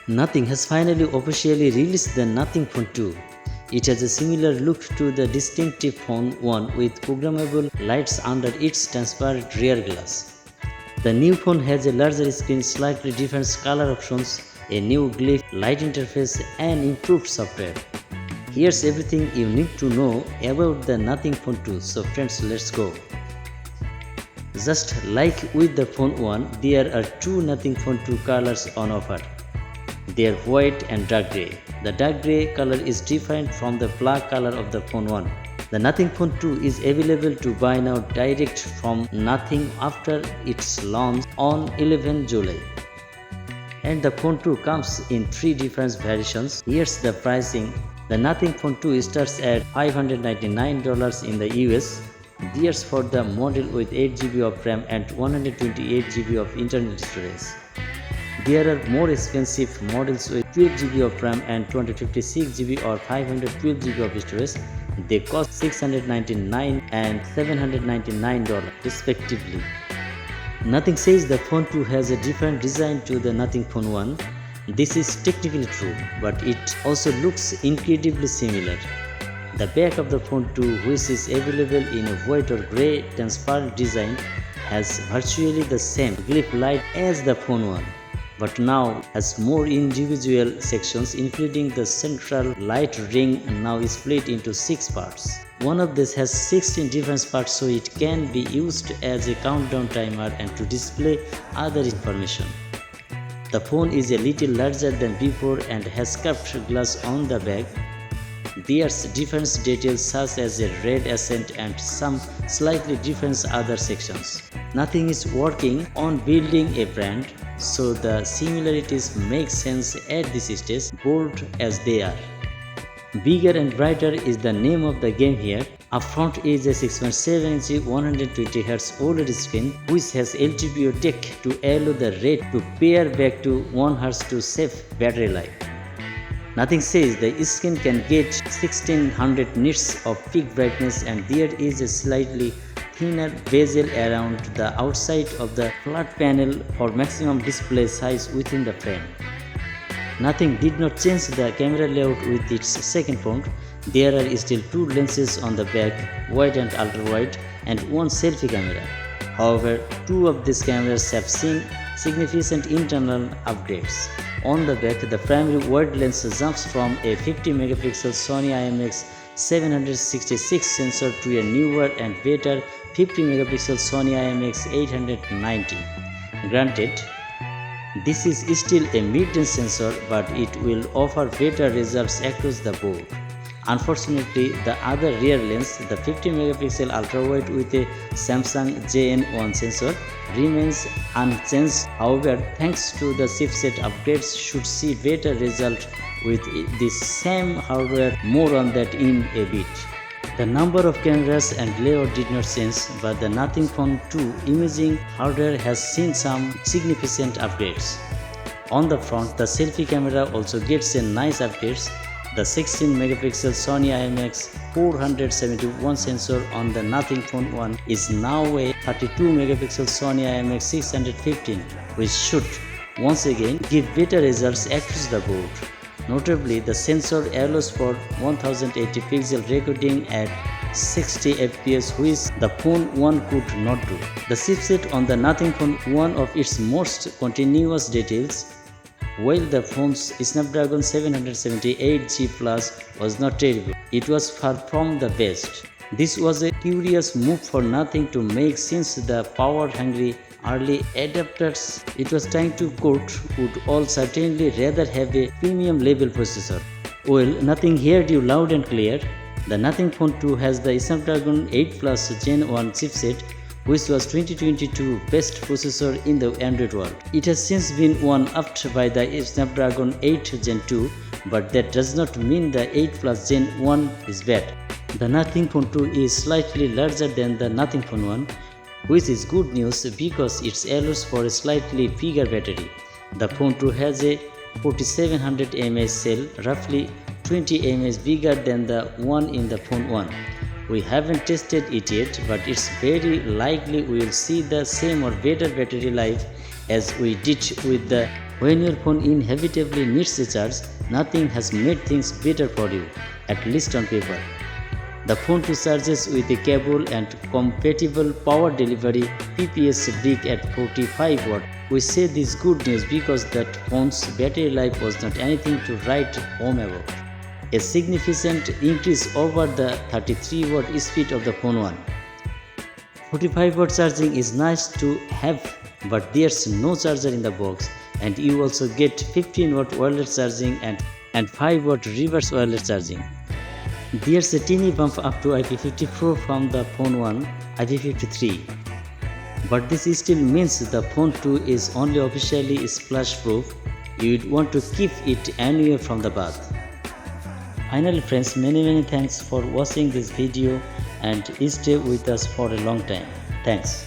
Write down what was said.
Nothing has finally officially released the Nothing Phone 2. It has a similar look to the distinctive Phone 1 with programmable lights under its transparent rear glass. The new phone has a larger screen, slightly different color options, a new glyph light interface and improved software. Here's everything you need to know about the Nothing Phone 2. So friends, let's go. Just like with the Phone 1, there are two Nothing Phone 2 colors on offer. They are white and dark grey. The dark grey color is different from the black color of the Phone 1. The Nothing Phone 2 is available to buy now direct from Nothing after its launch on 11 July. And the Phone 2 comes in three different variations. Here's the pricing. The Nothing Phone 2 starts at $599 in the US. There's for the model with 8GB of RAM and 128GB of internal storage. There are more expensive models with 12GB of RAM and 256GB or 512GB of storage. They cost $699 and $799 respectively. Nothing says the Phone 2 has a different design to the Nothing Phone 1. This is technically true, but it also looks incredibly similar. The back of the Phone 2, which is available in a white or grey transparent design, has virtually the same glyph light as the Phone 1, but now has more individual sections, including the central light ring now is split into 6 parts. One of these has 16 different parts, so it can be used as a countdown timer and to display other information. The phone is a little larger than before and has curved glass on the back. There's different details such as a red accent and some slightly different other sections. Nothing is working on building a brand, so the similarities make sense at this stage, bold as they are. Bigger and brighter is the name of the game here. Up front is a 6.7-inch 120Hz OLED screen which has LTPO tech to allow the red to pair back to 1Hz to save battery life. Nothing says the screen can get 1600 nits of peak brightness, and there is a slightly thinner bezel around the outside of the flat panel for maximum display size within the frame. Nothing did not change the camera layout with its second phone. There are still two lenses on the back, wide and ultra wide, and one selfie camera. However, two of these cameras have seen significant internal upgrades. On the back, the primary wide lens jumps from a 50MP Sony IMX766 sensor to a newer and better 50MP Sony IMX890. Granted, this is still a mid-range sensor, but it will offer better results across the board. Unfortunately, the other rear lens, the 50MP ultra-wide with a Samsung JN1 sensor, remains unchanged. However, thanks to the chipset upgrades, should see better results with the same hardware. More on that in a bit. The number of cameras and layout did not change, but the Nothing Phone 2 imaging hardware has seen some significant upgrades. On the front, the selfie camera also gets a nice upgrades. The 16MP Sony IMX471 sensor on the Nothing Phone 1 is now a 32MP Sony IMX615, which should once again give better results across the board. Notably, the sensor allows for 1080 pixel recording at 60 fps, which the Phone 1 could not do. The chipset on the Nothing Phone 1 of its most continuous details. While the phone's Snapdragon 778G Plus was not terrible, it was far from the best. This was a curious move for Nothing to make, since the power-hungry early adopters it was trying to court would all certainly rather have a premium level processor. Well, Nothing heard you loud and clear. The Nothing Phone 2 has the Snapdragon 8 Plus Gen 1 chipset, which was 2022 best processor in the Android world. It has since been one-upped by the Snapdragon 8 Gen 2, but that does not mean the 8 Plus Gen 1 is bad. The Nothing Phone 2 is slightly larger than the Nothing Phone 1, which is good news because it allows for a slightly bigger battery. The Phone 2 has a 4700 mAh cell, roughly 20 mAh bigger than the one in the Phone 1. We haven't tested it yet, but it's very likely we will see the same or better battery life as we did with the When your phone inevitably needs a charge, nothing has made things better for you, at least on paper. The phone 2 charges with a cable and compatible power delivery PPS brick at 45 watt. We say this good news because that phone's battery life was not anything to write home about. A significant increase over the 33 watt speed of the phone 1. 45 watt charging is nice to have, but there's no charger in the box, and you also get 15 watt wireless charging and 5 watt reverse wireless charging. There's a teeny bump up to IP54 from the phone 1 IP53, but this still means the phone 2 is only officially splash proof. You'd want to keep it anywhere from the bath. Finally friends, many thanks for watching this video and stay with us for a long time. Thanks.